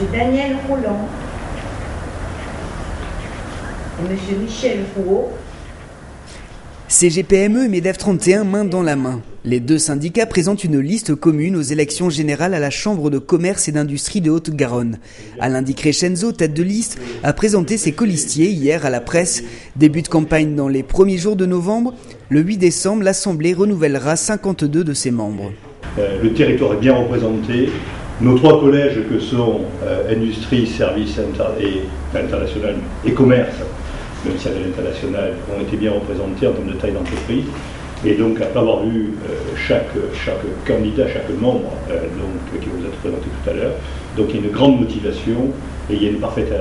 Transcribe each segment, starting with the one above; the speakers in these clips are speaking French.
M. Daniel Roland et M. Michel Rouault. CGPME et MEDEF 31 main dans la main. Les deux syndicats présentent une liste commune aux élections générales à la Chambre de commerce et d'industrie de Haute-Garonne. Alain Di Crescenzo, tête de liste, a présenté ses colistiers hier à la presse. Début de campagne dans les premiers jours de novembre. Le 8 décembre, l'Assemblée renouvellera 52 de ses membres. Le territoire est bien représenté. Nos trois collèges que sont industrie, services et international et commerce, même si à l'international, ont été bien représentés en termes de taille d'entreprise. Et donc, après avoir vu chaque candidat, chaque membre qui vous a présenté tout à l'heure, donc il y a une grande motivation et il y a une parfaite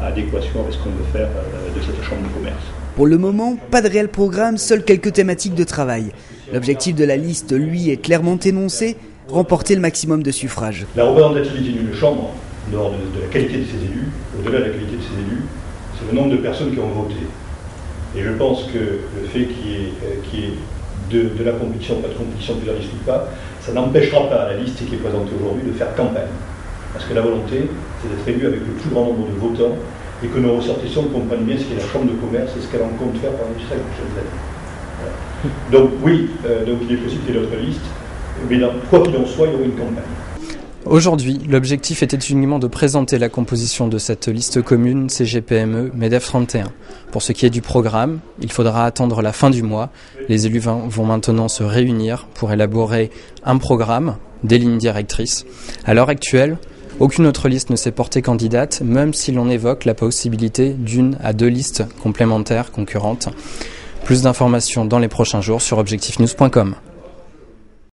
adéquation avec ce qu'on veut faire de cette chambre de commerce. Pour le moment, pas de réel programme, seules quelques thématiques de travail. L'objectif de la liste, lui, est clairement énoncé, remporter le maximum de suffrages. La représentativité d'une chambre, en dehors de la qualité de ses élus, au-delà de la qualité de ses élus, c'est le nombre de personnes qui ont voté. Et je pense que le fait qu'il y ait de la compétition, pas de compétition, plusieurs liste ou pas, ça n'empêchera pas la liste qui est présentée aujourd'hui de faire campagne. Parce que la volonté, c'est d'être élu avec le plus grand nombre de votants et que nos ressortissants comprennent bien ce qu'est la Chambre de commerce et ce qu'elle en compte faire pendant les 5 prochaines années. Voilà. Donc oui, donc il est possible qu'il y ait d'autres listes, mais quoi qu'il en soit, il y aura une campagne. Aujourd'hui, l'objectif était uniquement de présenter la composition de cette liste commune CGPME MEDEF 31. Pour ce qui est du programme, il faudra attendre la fin du mois. Les élus vont maintenant se réunir pour élaborer un programme, des lignes directrices. À l'heure actuelle, aucune autre liste ne s'est portée candidate, même si l'on évoque la possibilité d'une à deux listes complémentaires concurrentes. Plus d'informations dans les prochains jours sur objectifnews.com.